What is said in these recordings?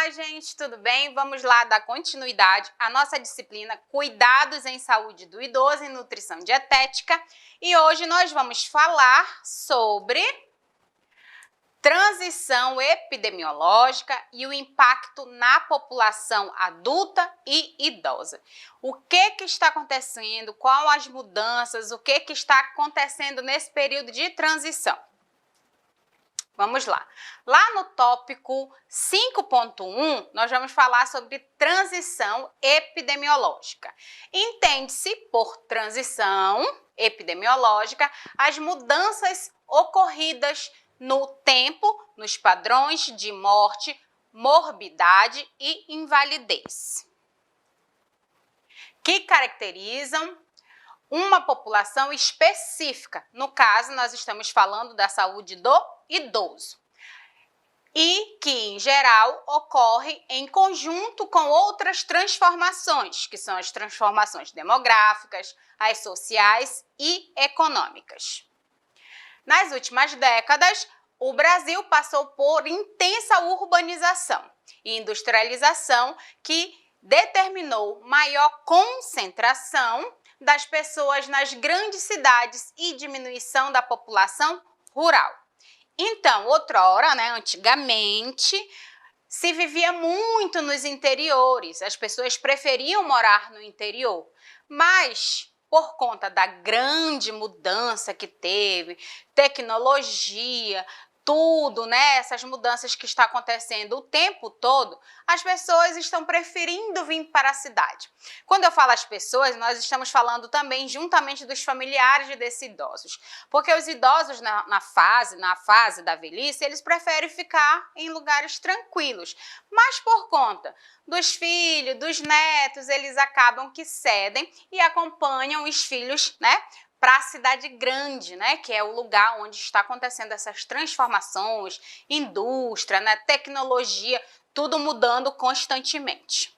Olá, gente, tudo bem? Vamos lá dar continuidade à nossa disciplina Cuidados em Saúde do Idoso e Nutrição Dietética. E hoje nós vamos falar sobre transição epidemiológica e o impacto na população adulta e idosa. O que está acontecendo? Quais as mudanças? O que está acontecendo nesse período de transição? Vamos lá. Lá no tópico 5.1, nós vamos falar sobre transição epidemiológica. Entende-se por transição epidemiológica as mudanças ocorridas no tempo, nos padrões de morte, morbidade e invalidez, que caracterizam uma população específica. No caso, nós estamos falando da saúde do idoso. E que, em geral, ocorre em conjunto com outras transformações, que são as transformações demográficas, as sociais e econômicas. Nas últimas décadas, o Brasil passou por intensa urbanização e industrialização que determinou maior concentração das pessoas nas grandes cidades e diminuição da população rural. Então, outrora, antigamente, se vivia muito nos interiores, as pessoas preferiam morar no interior, mas por conta da grande mudança que teve, tecnologia, tudo, essas mudanças que estão acontecendo o tempo todo, as pessoas estão preferindo vir para a cidade. Quando eu falo as pessoas, nós estamos falando também juntamente dos familiares desses idosos, porque os idosos na fase da velhice, eles preferem ficar em lugares tranquilos, mas por conta dos filhos, dos netos, eles acabam que cedem e acompanham os filhos, para a cidade grande, que é o lugar onde está acontecendo essas transformações, indústria, tecnologia, tudo mudando constantemente.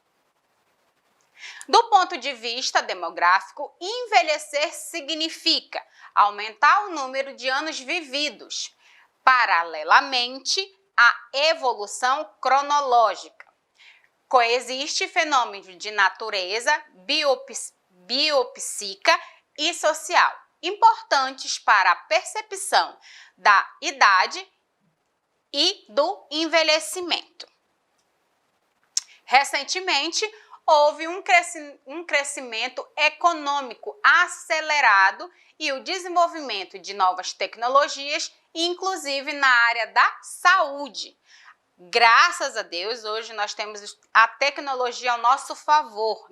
Do ponto de vista demográfico, envelhecer significa aumentar o número de anos vividos, paralelamente à evolução cronológica. Coexiste fenômeno de natureza biopsíquica e social, importantes para a percepção da idade e do envelhecimento. Recentemente, houve um crescimento econômico acelerado e o desenvolvimento de novas tecnologias, inclusive na área da saúde. Graças a Deus, hoje nós temos a tecnologia ao nosso favor,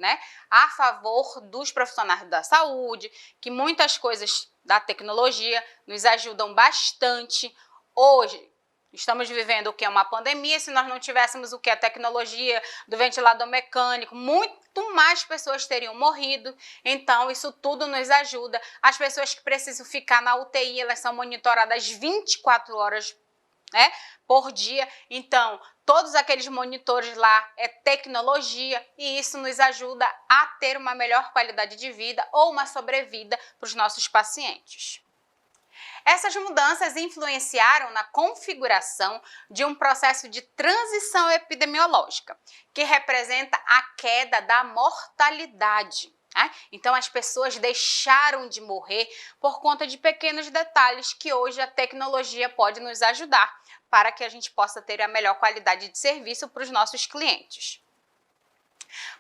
a favor dos profissionais da saúde, que muitas coisas da tecnologia nos ajudam bastante. Hoje, estamos vivendo o que é uma pandemia, se nós não tivéssemos o que? A tecnologia do ventilador mecânico, muito mais pessoas teriam morrido. Então, isso tudo nos ajuda. As pessoas que precisam ficar na UTI, elas são monitoradas 24 horas por dia. Então, todos aqueles monitores lá é tecnologia e isso nos ajuda a ter uma melhor qualidade de vida ou uma sobrevida para os nossos pacientes. Essas mudanças influenciaram na configuração de um processo de transição epidemiológica, que representa a queda da mortalidade. Então, as pessoas deixaram de morrer por conta de pequenos detalhes que hoje a tecnologia pode nos ajudar para que a gente possa ter a melhor qualidade de serviço para os nossos clientes.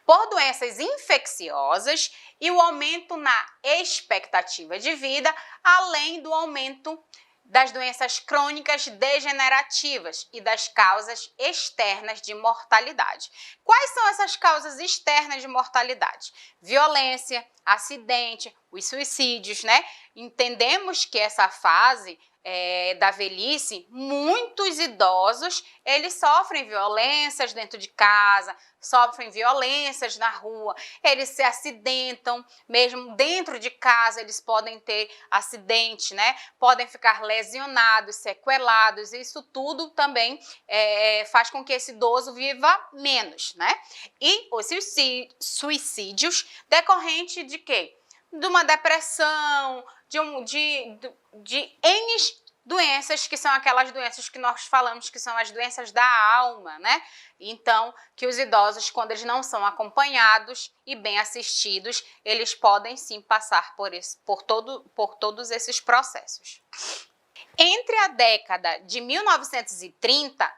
Por doenças infecciosas e o aumento na expectativa de vida, além do aumento das doenças crônicas degenerativas e das causas externas de mortalidade. Quais são essas causas externas de mortalidade? Violência, acidente, os suicídios, Entendemos que essa fase da velhice, muitos idosos, eles sofrem violências dentro de casa, sofrem violências na rua, eles se acidentam, mesmo dentro de casa eles podem ter acidente, podem ficar lesionados, sequelados, isso tudo também faz com que esse idoso viva menos, E os suicídios decorrentes de quê? De uma depressão, de N doenças que são aquelas doenças que nós falamos que são as doenças da alma, né? Então, que os idosos, quando eles não são acompanhados e bem assistidos, eles podem sim passar por todos esses processos. Entre a década de 1930,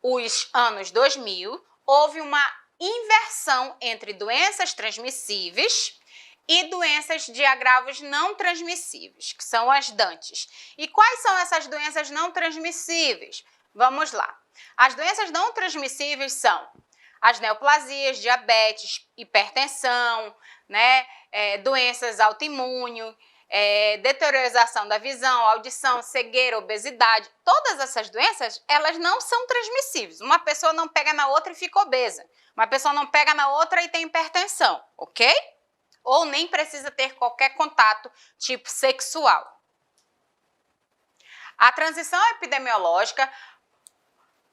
os anos 2000, houve uma inversão entre doenças transmissíveis e doenças de agravos não transmissíveis, que são as DANTs. E quais são essas doenças não transmissíveis? Vamos lá. As doenças não transmissíveis são as neoplasias, diabetes, hipertensão, né, doenças autoimunes, deterioração da visão, audição, cegueira, obesidade. Todas essas doenças, elas não são transmissíveis. Uma pessoa não pega na outra e fica obesa. Uma pessoa não pega na outra e tem hipertensão, ok? Ou nem precisa ter qualquer contato tipo sexual. A transição epidemiológica,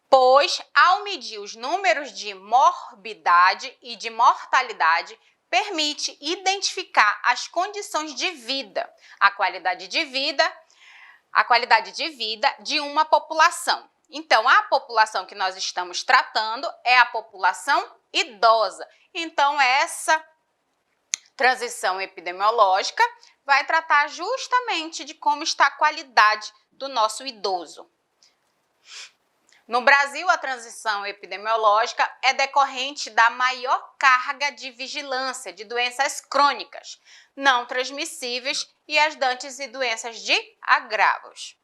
pois, ao medir os números de morbidade e de mortalidade, permite identificar as condições de vida, a qualidade de vida de uma população. Então, a população que nós estamos tratando é a população idosa. Então, essa transição epidemiológica vai tratar justamente de como está a qualidade do nosso idoso. No Brasil, a transição epidemiológica é decorrente da maior carga de vigilância de doenças crônicas, não transmissíveis e as DANTs e doenças de agravos.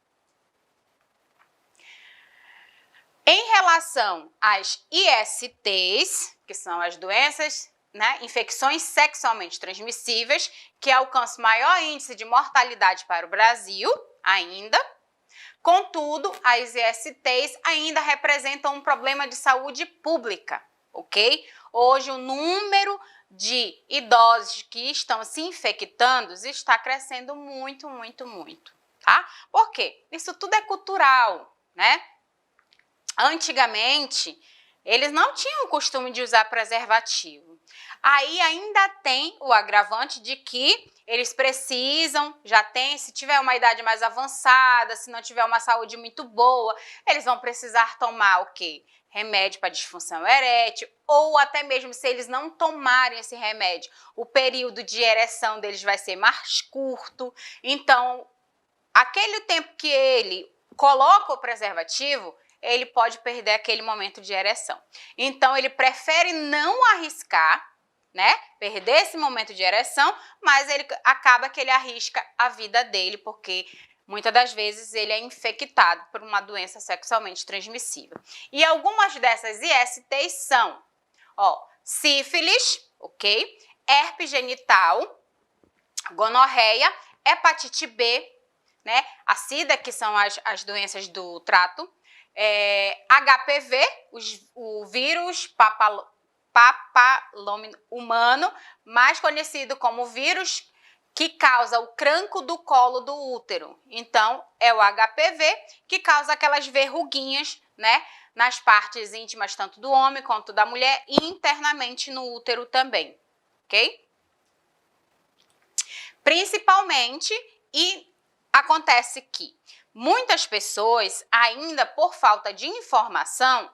Em relação às ISTs, que são as doenças, infecções sexualmente transmissíveis, que alcançam maior índice de mortalidade para o Brasil ainda. Contudo, as ISTs ainda representam um problema de saúde pública, ok? Hoje, o número de idosos que estão se infectando está crescendo muito, tá? Por quê? Isso tudo é cultural, né? Antigamente, eles não tinham o costume de usar preservativo. Aí ainda tem o agravante de que eles precisam, se tiver uma idade mais avançada, se não tiver uma saúde muito boa, eles vão precisar tomar o quê? Remédio para disfunção erétil, ou até mesmo se eles não tomarem esse remédio, o período de ereção deles vai ser mais curto. Então, aquele tempo que ele coloca o preservativo, ele pode perder aquele momento de ereção. Então, ele prefere não arriscar, perder esse momento de ereção, mas ele acaba que ele arrisca a vida dele, porque muitas das vezes ele é infectado por uma doença sexualmente transmissível. E algumas dessas ISTs são, sífilis, ok? Herpes genital, gonorreia, hepatite B, a SIDA, que são as doenças do trato, HPV, o vírus papiloma humano, mais conhecido como vírus que causa o cancro do colo do útero. Então, é o HPV que causa aquelas verruguinhas, nas partes íntimas, tanto do homem quanto da mulher, e internamente no útero também, ok? Principalmente, e acontece que muitas pessoas, ainda por falta de informação,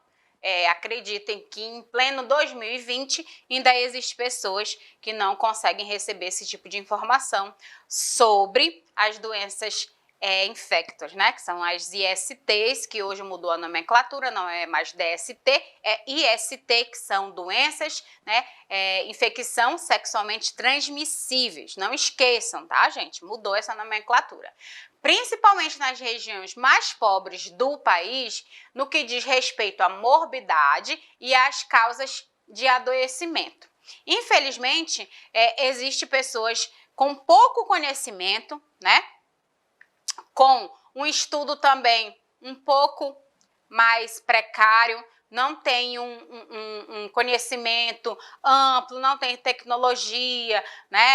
acreditem que em pleno 2020 ainda existem pessoas que não conseguem receber esse tipo de informação sobre as doenças infectas, que são as ISTs, que hoje mudou a nomenclatura, não é mais DST, é IST, que são doenças, infecção sexualmente transmissíveis. Não esqueçam, tá, gente? Mudou essa nomenclatura. Principalmente nas regiões mais pobres do país, no que diz respeito à morbidade e às causas de adoecimento. Infelizmente, existem pessoas com pouco conhecimento, com um estudo também um pouco mais precário, não tem um conhecimento amplo, não tem tecnologia,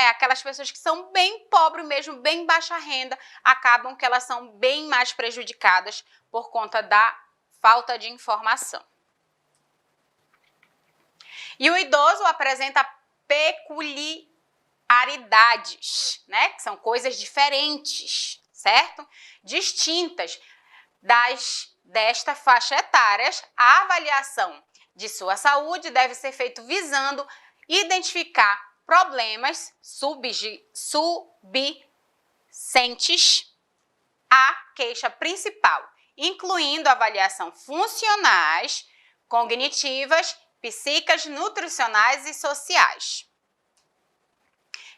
Aquelas pessoas que são bem pobres mesmo, bem baixa renda, acabam que elas são bem mais prejudicadas por conta da falta de informação. E o idoso apresenta peculiaridades, que são coisas diferentes, certo? Distintas desta faixa etária, a avaliação de sua saúde deve ser feita visando identificar problemas subjacentes à queixa principal, incluindo avaliação funcionais, cognitivas, psíquicas, nutricionais e sociais,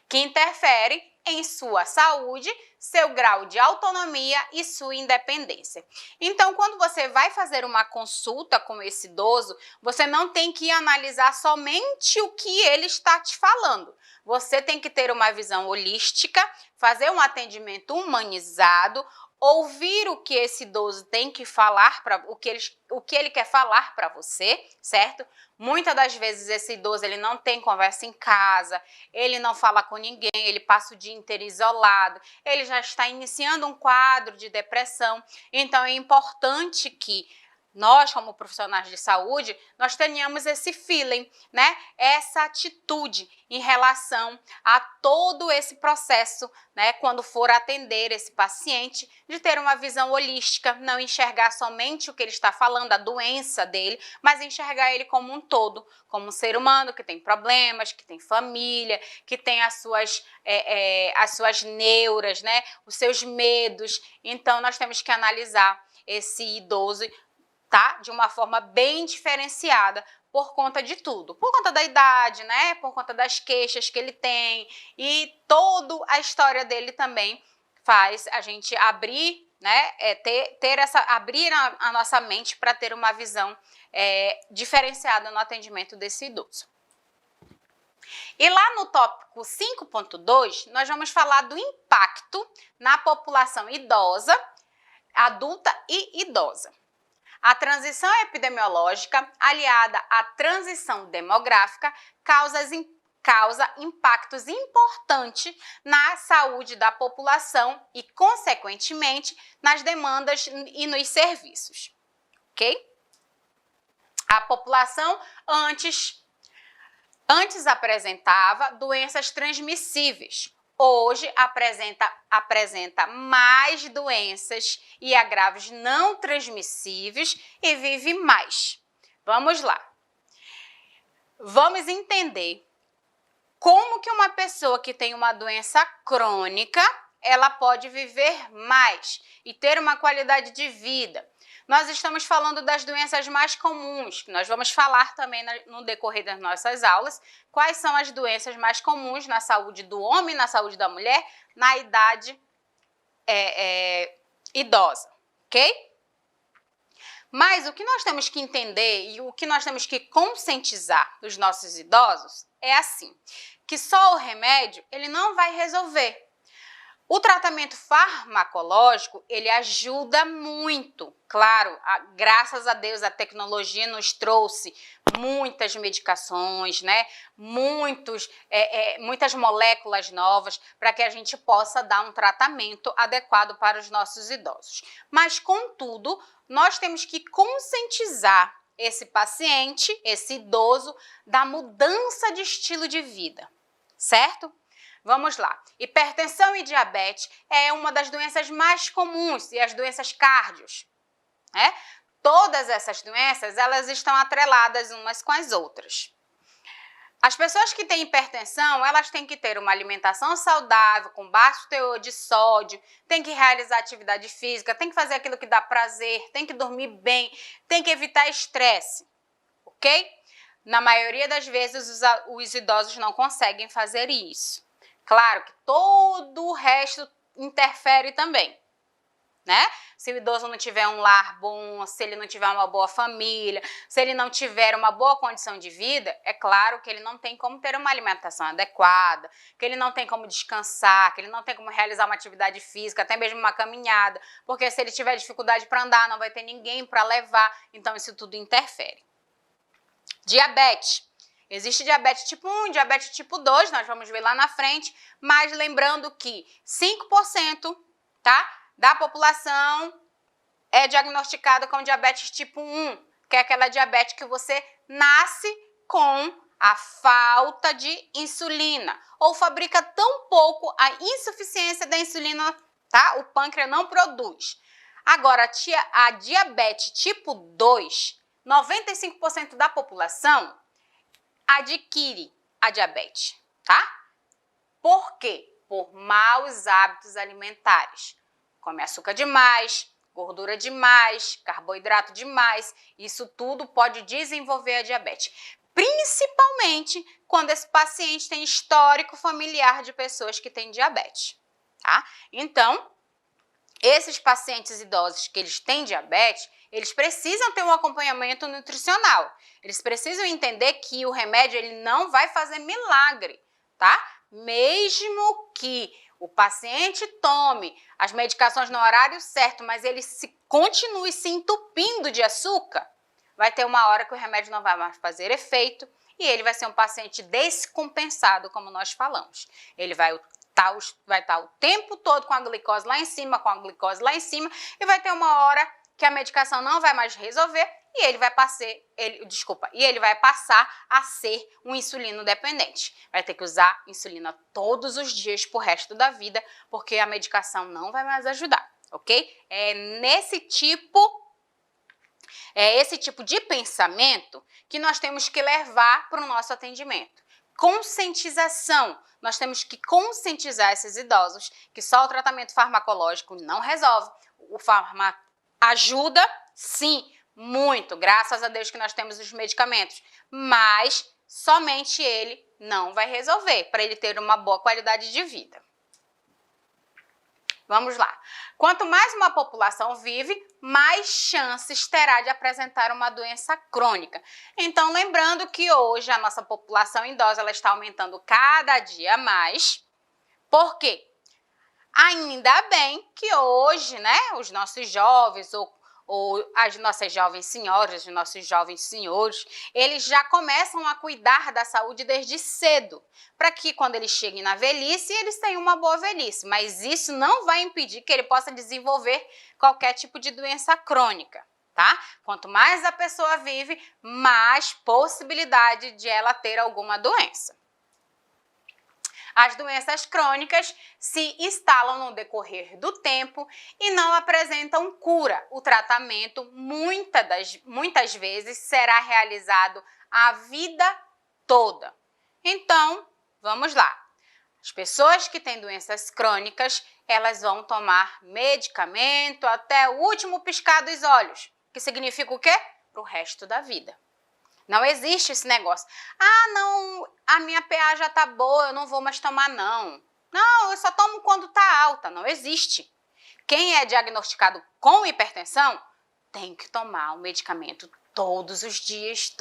que interferem em sua saúde, seu grau de autonomia e sua independência. Então, quando você vai fazer uma consulta com esse idoso, você não tem que analisar somente o que ele está te falando. Você tem que ter uma visão holística, fazer um atendimento humanizado, ouvir o que esse idoso tem que falar, o que ele quer falar para você, certo? Muitas das vezes esse idoso ele não tem conversa em casa, ele não fala com ninguém, ele passa o dia inteiro isolado, ele já está iniciando um quadro de depressão. Então é importante que nós, como profissionais de saúde, nós tenhamos esse feeling, né? Essa atitude em relação a todo esse processo, né? Quando for atender esse paciente, de ter uma visão holística, não enxergar somente o que ele está falando, a doença dele, mas enxergar ele como um todo, como um ser humano que tem problemas, que tem família, que tem as suas neuras, né? Os seus medos. Então, nós temos que analisar esse idoso, tá? De uma forma bem diferenciada, por conta de tudo. Por conta da idade, né? Por conta das queixas que ele tem. E toda a história dele também faz a gente abrir, né? Abrir a nossa mente para ter uma visão diferenciada no atendimento desse idoso. E lá no tópico 5.2, nós vamos falar do impacto na população idosa, adulta e idosa. A transição epidemiológica, aliada à transição demográfica, causa impactos importantes na saúde da população e, consequentemente, nas demandas e nos serviços. Ok? A população antes apresentava doenças transmissíveis. Hoje apresenta mais doenças e agravos não transmissíveis e vive mais. Vamos lá. Vamos entender como que uma pessoa que tem uma doença crônica, ela pode viver mais e ter uma qualidade de vida. Nós estamos falando das doenças mais comuns, que nós vamos falar também no decorrer das nossas aulas, quais são as doenças mais comuns na saúde do homem, na saúde da mulher, na idade idosa, ok? Mas o que nós temos que entender e o que nós temos que conscientizar dos nossos idosos é assim, que só o remédio ele não vai resolver. O tratamento farmacológico, ele ajuda muito. Claro, graças a Deus a tecnologia nos trouxe muitas medicações, né? Muitas moléculas novas para que a gente possa dar um tratamento adequado para os nossos idosos. Mas, contudo, nós temos que conscientizar esse paciente, esse idoso, da mudança de estilo de vida, certo? Vamos lá. Hipertensão e diabetes é uma das doenças mais comuns e as doenças cárdios, né? Todas essas doenças, elas estão atreladas umas com as outras. As pessoas que têm hipertensão, elas têm que ter uma alimentação saudável, com baixo teor de sódio, tem que realizar atividade física, tem que fazer aquilo que dá prazer, tem que dormir bem, tem que evitar estresse, ok? Na maioria das vezes, os idosos não conseguem fazer isso. Claro que todo o resto interfere também, né? Se o idoso não tiver um lar bom, se ele não tiver uma boa família, se ele não tiver uma boa condição de vida, é claro que ele não tem como ter uma alimentação adequada, que ele não tem como descansar, que ele não tem como realizar uma atividade física, até mesmo uma caminhada, porque se ele tiver dificuldade para andar, não vai ter ninguém para levar, então isso tudo interfere. Diabetes. Existe diabetes tipo 1, diabetes tipo 2, nós vamos ver lá na frente, mas lembrando que 5%, tá, da população é diagnosticada com diabetes tipo 1, que é aquela diabetes que você nasce com a falta de insulina, ou fabrica tão pouco a insuficiência da insulina tá? O pâncreas não produz. Agora, a diabetes tipo 2, 95% da população adquire a diabetes, tá? Por quê? Por maus hábitos alimentares. Come açúcar demais, gordura demais, carboidrato demais. Isso tudo pode desenvolver a diabetes. Principalmente quando esse paciente tem histórico familiar de pessoas que têm diabetes, tá? Então, esses pacientes idosos que eles têm diabetes, eles precisam ter um acompanhamento nutricional. Eles precisam entender que o remédio ele não vai fazer milagre, tá? Mesmo que o paciente tome as medicações no horário certo, mas ele continue se entupindo de açúcar, vai ter uma hora que o remédio não vai mais fazer efeito e ele vai ser um paciente descompensado, como nós falamos. Ele vai estar o tempo todo com a glicose lá em cima, e vai ter uma hora que a medicação não vai mais resolver e ele vai passar a ser um insulino dependente. Vai ter que usar insulina todos os dias pro resto da vida, porque a medicação não vai mais ajudar, ok? É esse tipo de pensamento que nós temos que levar para o nosso atendimento. Conscientização. Nós temos que conscientizar esses idosos que só o tratamento farmacológico não resolve. O fármaco ajuda, sim, muito, graças a Deus que nós temos os medicamentos, mas somente ele não vai resolver para ele ter uma boa qualidade de vida. Vamos lá. Quanto mais uma população vive, mais chances terá de apresentar uma doença crônica. Então, lembrando que hoje a nossa população idosa ela está aumentando cada dia mais. Por quê? Ainda bem que hoje, né, os nossos jovens ou as nossas jovens senhoras, os nossos jovens senhores, eles já começam a cuidar da saúde desde cedo, para que quando eles cheguem na velhice, eles tenham uma boa velhice. Mas isso não vai impedir que ele possa desenvolver qualquer tipo de doença crônica, tá? Quanto mais a pessoa vive, mais possibilidade de ela ter alguma doença. As doenças crônicas se instalam no decorrer do tempo e não apresentam cura. O tratamento, muitas vezes, será realizado a vida toda. Então, vamos lá. As pessoas que têm doenças crônicas, elas vão tomar medicamento até o último piscar dos olhos, que significa o quê? Para o resto da vida. Não existe esse negócio. Ah, não, a minha pH já tá boa, eu não vou mais tomar não. Não, eu só tomo quando tá alta. Não existe. Quem é diagnosticado com hipertensão tem que tomar o medicamento todos os dias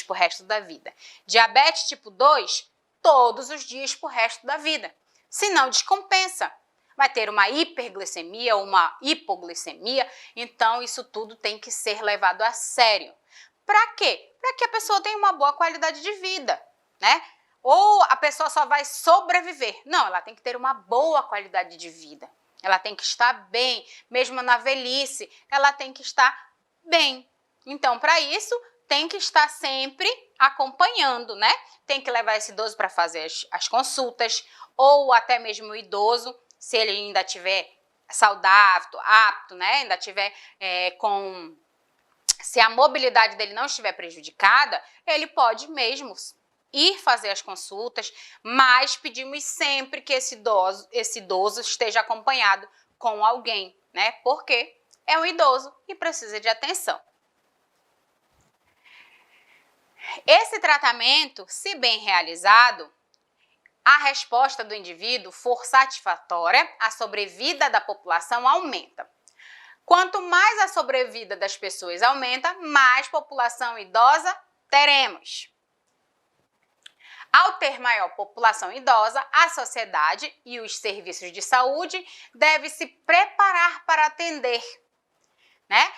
pro resto da vida. Diabetes tipo 2, todos os dias pro resto da vida. Senão descompensa. Vai ter uma hiperglicemia ou uma hipoglicemia, então isso tudo tem que ser levado a sério. Para quê? Para que a pessoa tenha uma boa qualidade de vida, né? Ou a pessoa só vai sobreviver. Não, ela tem que ter uma boa qualidade de vida. Ela tem que estar bem, mesmo na velhice, ela tem que estar bem. Então, para isso, tem que estar sempre acompanhando, né? Tem que levar esse idoso para fazer as consultas, ou até mesmo o idoso, se ele ainda tiver saudável, apto, né? Ainda tiver se a mobilidade dele não estiver prejudicada, ele pode mesmo ir fazer as consultas, mas pedimos sempre que esse idoso esteja acompanhado com alguém, né? Porque é um idoso e precisa de atenção. Esse tratamento, se bem realizado, a resposta do indivíduo for satisfatória, a sobrevida da população aumenta. Quanto mais a sobrevida das pessoas aumenta, mais população idosa teremos. Ao ter maior população idosa, a sociedade e os serviços de saúde devem se preparar para atender, né,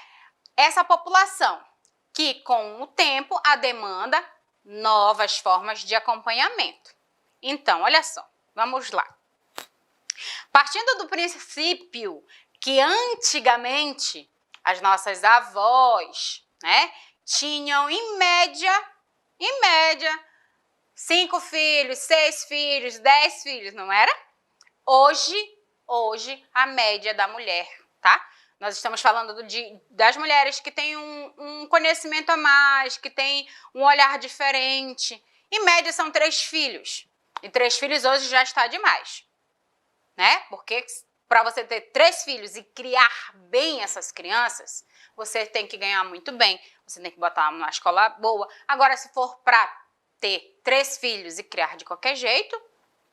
essa população, que com o tempo a demanda novas formas de acompanhamento. Então, olha só, vamos lá. Partindo do princípio que antigamente as nossas avós, né, tinham em média, 5 filhos, 6 filhos, 10 filhos, não era? Hoje hoje a média da mulher, tá? Nós estamos falando das mulheres que têm um conhecimento a mais, que têm um olhar diferente. Em média são 3 filhos. E 3 filhos hoje já está demais, né? Porque para você ter 3 filhos e criar bem essas crianças, você tem que ganhar muito bem, você tem que botar numa escola boa. Agora, se for para ter 3 filhos e criar de qualquer jeito,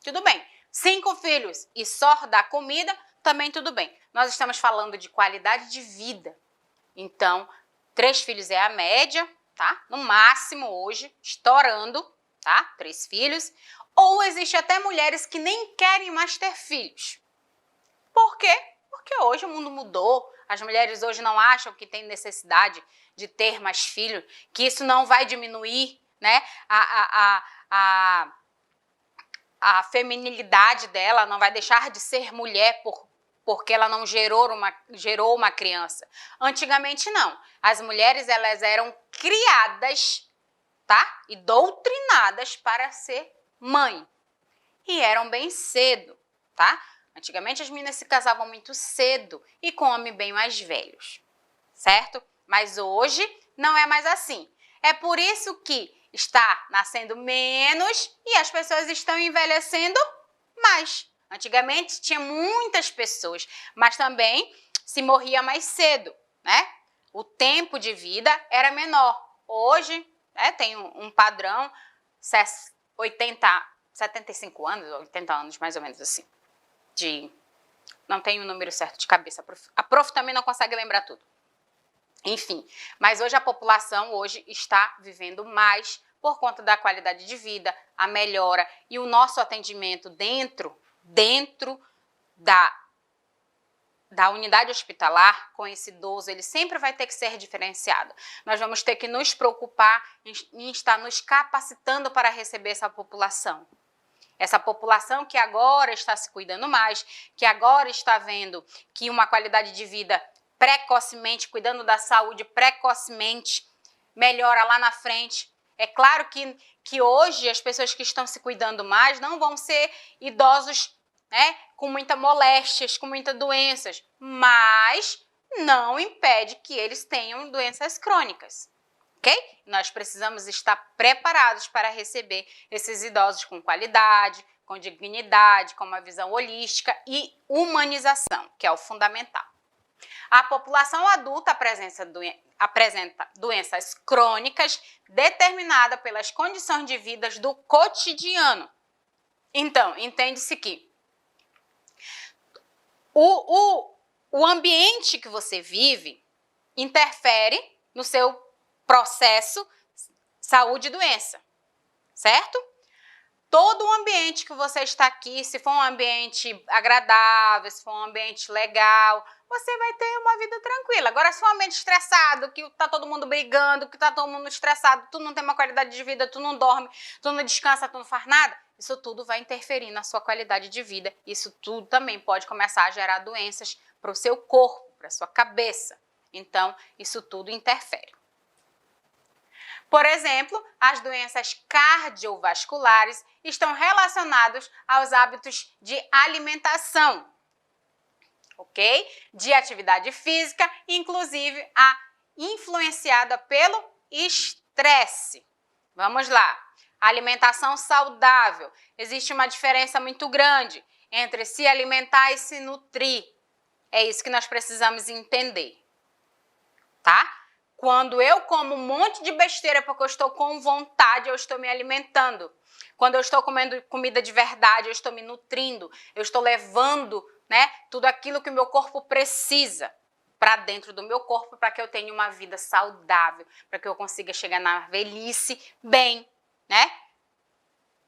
tudo bem. 5 filhos e só dar comida, também tudo bem. Nós estamos falando de qualidade de vida. Então, 3 filhos é a média, tá? No máximo hoje, estourando, tá? 3 filhos. Ou existe até mulheres que nem querem mais ter filhos. Por quê? Porque hoje o mundo mudou. As mulheres hoje não acham que tem necessidade de ter mais filhos, que isso não vai diminuir, né, a feminilidade dela, não vai deixar de ser mulher porque ela não gerou uma criança. Antigamente não. As mulheres elas eram criadas, tá? E doutrinadas para ser mãe. E eram bem cedo, tá? Antigamente as meninas se casavam muito cedo e com homens bem mais velhos, certo? Mas hoje não é mais assim. É por isso que está nascendo menos e as pessoas estão envelhecendo mais. Antigamente tinha muitas pessoas, mas também se morria mais cedo, né? O tempo de vida era menor. Hoje, né, tem um padrão 75 anos, 80 anos, mais ou menos assim. Não tenho o número certo de cabeça. A prof também não consegue lembrar tudo. Enfim, mas hoje a população está vivendo mais por conta da qualidade de vida, a melhora e o nosso atendimento dentro da unidade hospitalar com esse idoso, ele sempre vai ter que ser diferenciado. Nós vamos ter que nos preocupar em estar nos capacitando para receber essa população. Essa população que agora está se cuidando mais, que agora está vendo que uma qualidade de vida precocemente, cuidando da saúde precocemente, melhora lá na frente. É claro que hoje as pessoas que estão se cuidando mais não vão ser idosos, né, com muitas moléstias, com muitas doenças, mas não impede que eles tenham doenças crônicas. Ok? Nós precisamos estar preparados para receber esses idosos com qualidade, com dignidade, com uma visão holística e humanização, que é o fundamental. A população adulta apresenta doenças crônicas determinadas pelas condições de vida do cotidiano. Então, entende-se que o ambiente que você vive interfere no seu processo saúde e doença, certo? Todo o ambiente que você está aqui, se for um ambiente agradável, se for um ambiente legal, você vai ter uma vida tranquila. Agora, se for um ambiente estressado, que tá todo mundo brigando, que tá todo mundo estressado, tu não tem uma qualidade de vida, tu não dorme, tu não descansa, tu não faz nada, isso tudo vai interferir na sua qualidade de vida. Isso tudo também pode começar a gerar doenças para o seu corpo, para a sua cabeça. Então, isso tudo interfere. Por exemplo, as doenças cardiovasculares estão relacionadas aos hábitos de alimentação, ok? De atividade física, inclusive influenciada pelo estresse. Vamos lá. Alimentação saudável. Existe uma diferença muito grande entre se alimentar e se nutrir. É isso que nós precisamos entender, tá? Quando eu como um monte de besteira porque eu estou com vontade, eu estou me alimentando. Quando eu estou comendo comida de verdade, eu estou me nutrindo, eu estou levando, né, tudo aquilo que o meu corpo precisa para dentro do meu corpo para que eu tenha uma vida saudável, para que eu consiga chegar na velhice bem, né?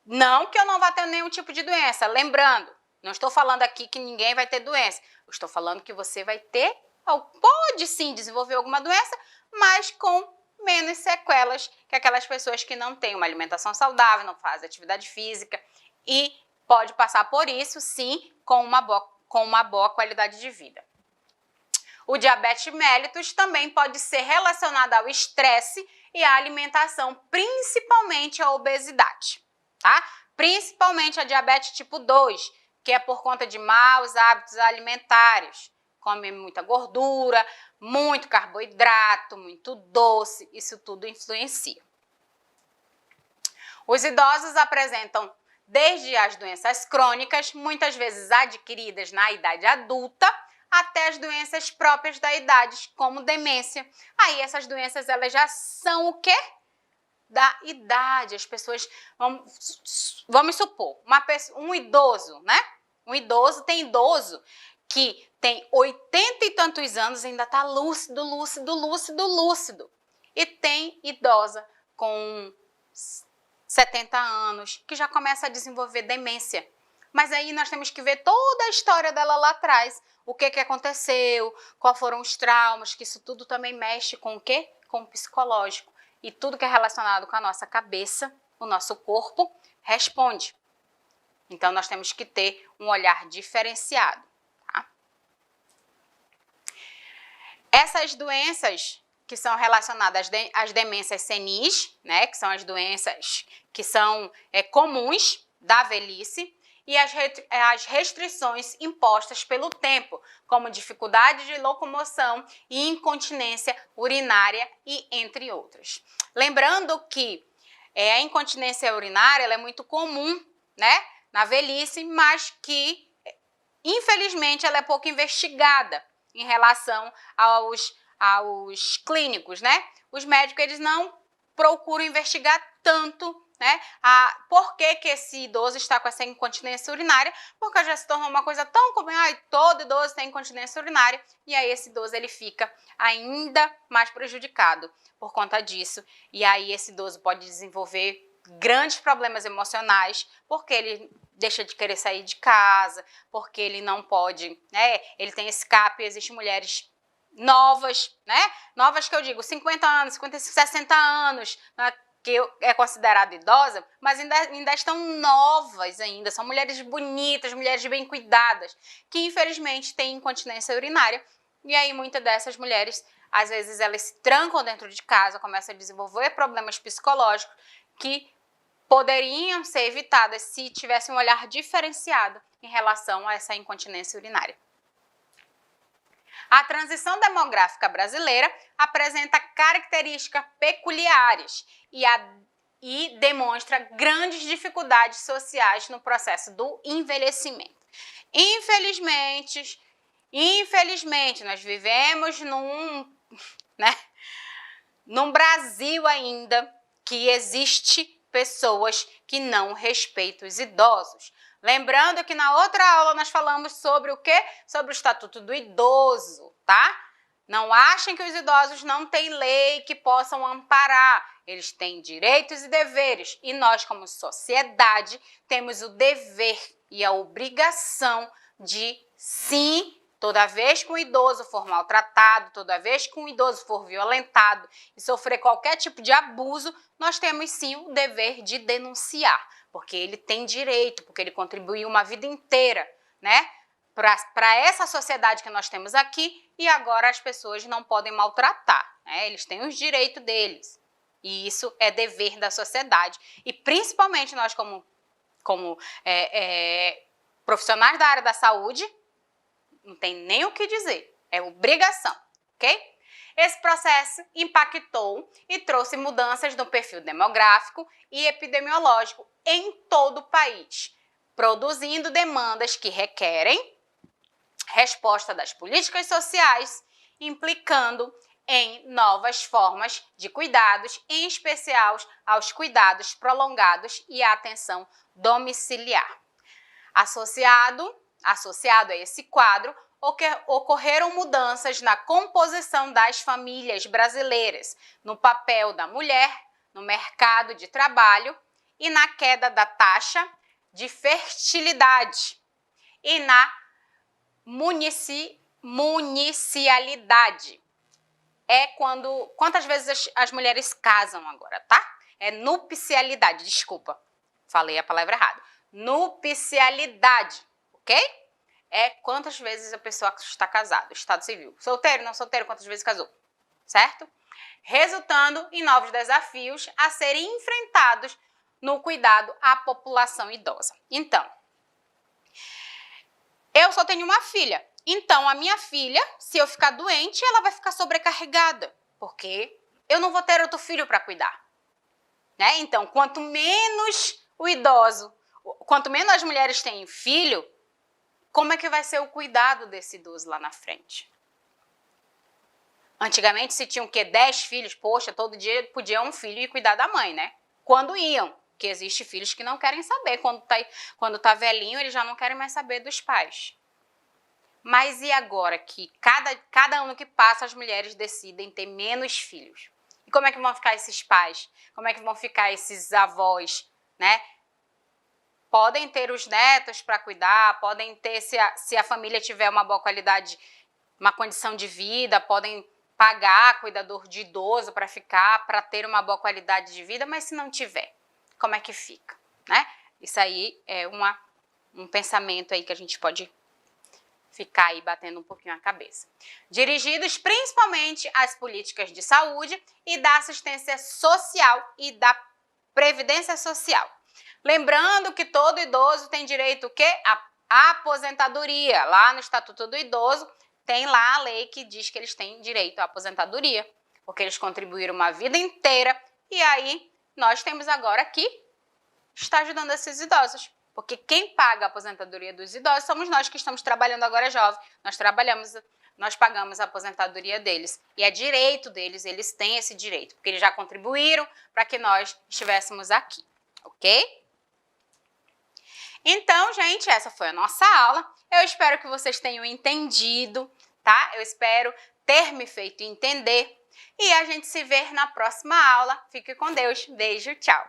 Não que eu não vá ter nenhum tipo de doença. Lembrando, não estou falando aqui que ninguém vai ter doença. Eu estou falando que você vai ter, ou pode sim desenvolver alguma doença, mas com menos sequelas que aquelas pessoas que não têm uma alimentação saudável, não fazem atividade física e pode passar por isso, sim, com uma boa qualidade de vida. O diabetes mellitus também pode ser relacionado ao estresse e à alimentação, principalmente a obesidade, tá? Principalmente a diabetes tipo 2, que é por conta de maus hábitos alimentares. Come muita gordura, muito carboidrato, muito doce, isso tudo influencia. Os idosos apresentam desde as doenças crônicas, muitas vezes adquiridas na idade adulta, até as doenças próprias da idade, como demência. Aí essas doenças elas já são o quê? Da idade. As pessoas, vamos supor, um idoso, né? Tem idoso que tem 80 e tantos anos e ainda está lúcido. E tem idosa com 70 anos que já começa a desenvolver demência. Mas aí nós temos que ver toda a história dela lá atrás. O que aconteceu, quais foram os traumas, que isso tudo também mexe com o quê? Com o psicológico. E tudo que é relacionado com a nossa cabeça, o nosso corpo, responde. Então, nós temos que ter um olhar diferenciado. Tá? Essas doenças que são relacionadas às demências senis, né, que são as doenças que são comuns da velhice, e as restrições impostas pelo tempo, como dificuldade de locomoção e incontinência urinária e entre outras. Lembrando que a incontinência urinária ela é muito comum, né, na velhice, mas que, infelizmente, ela é pouco investigada em relação aos clínicos, né? Os médicos eles não procuram investigar tanto, né? Por que esse idoso está com essa incontinência urinária? Porque já se tornou uma coisa tão comum, todo idoso tem incontinência urinária, e aí esse idoso ele fica ainda mais prejudicado por conta disso, e aí esse idoso pode desenvolver grandes problemas emocionais, porque ele deixa de querer sair de casa, porque ele não pode, né? Ele tem escape, existem mulheres novas, né? Novas que eu digo, 50 anos, 55, 60 anos, né? Que é considerada idosa, mas ainda estão novas ainda, são mulheres bonitas, mulheres bem cuidadas, que infelizmente têm incontinência urinária, e aí muitas dessas mulheres, às vezes elas se trancam dentro de casa, começam a desenvolver problemas psicológicos que poderiam ser evitadas se tivesse um olhar diferenciado em relação a essa incontinência urinária. A transição demográfica brasileira apresenta características peculiares e demonstra grandes dificuldades sociais no processo do envelhecimento. Infelizmente, nós vivemos num Brasil ainda que existe pessoas que não respeitam os idosos. Lembrando que na outra aula nós falamos sobre o quê? Sobre o Estatuto do Idoso, tá? Não achem que os idosos não têm lei que possam amparar. Eles têm direitos e deveres. E nós, como sociedade, temos o dever e a obrigação de, sim, toda vez que um idoso for maltratado, toda vez que um idoso for violentado e sofrer qualquer tipo de abuso, nós temos sim o dever de denunciar, porque ele tem direito, porque ele contribuiu uma vida inteira, né, para essa sociedade que nós temos aqui, e agora as pessoas não podem maltratar, né? Eles têm os direitos deles, e isso é dever da sociedade, e principalmente nós como profissionais da área da saúde, não tem nem o que dizer, é obrigação, ok? Esse processo impactou e trouxe mudanças no perfil demográfico e epidemiológico em todo o país, produzindo demandas que requerem resposta das políticas sociais, implicando em novas formas de cuidados, em especial aos cuidados prolongados e à atenção domiciliar. Associado a esse quadro, ocorreram mudanças na composição das famílias brasileiras, no papel da mulher, no mercado de trabalho e na queda da taxa de fertilidade e na municialidade. Quantas vezes as mulheres casam agora, tá? É nupcialidade, desculpa, falei a palavra errada. Nupcialidade, ok? É quantas vezes a pessoa está casada, estado civil. Solteiro, não solteiro, quantas vezes casou, certo? Resultando em novos desafios a serem enfrentados no cuidado à população idosa. Então, Eu só tenho uma filha. Então, a minha filha, se eu ficar doente, ela vai ficar sobrecarregada, porque eu não vou ter outro filho para cuidar. Né? Então, quanto menos as mulheres têm filho, como é que vai ser o cuidado desse idoso lá na frente? Antigamente se tinham o quê? 10 filhos, poxa, todo dia podia um filho ir cuidar da mãe, né? Quando iam, porque existem filhos que não querem saber, quando tá velhinho eles já não querem mais saber dos pais. Mas e agora que cada ano que passa as mulheres decidem ter menos filhos? E como é que vão ficar esses pais? Como é que vão ficar esses avós, né? Podem ter os netos para cuidar, podem ter, se a família tiver uma boa qualidade, uma condição de vida, podem pagar cuidador de idoso para ficar, para ter uma boa qualidade de vida, mas se não tiver, como é que fica, né? Isso aí é um pensamento aí que a gente pode ficar aí batendo um pouquinho a cabeça. Dirigidos principalmente às políticas de saúde e da assistência social e da previdência social. Lembrando que todo idoso tem direito o quê? A aposentadoria. Lá no Estatuto do Idoso tem lá a lei que diz que eles têm direito à aposentadoria, porque eles contribuíram uma vida inteira e aí nós temos agora que estar ajudando esses idosos. Porque quem paga a aposentadoria dos idosos somos nós que estamos trabalhando agora jovem. Nós pagamos a aposentadoria deles. E é direito deles, eles têm esse direito, porque eles já contribuíram para que nós estivéssemos aqui, ok? Então, gente, essa foi a nossa aula. Eu espero que vocês tenham entendido, tá? Eu espero ter me feito entender. E a gente se vê na próxima aula. Fique com Deus. Beijo, tchau.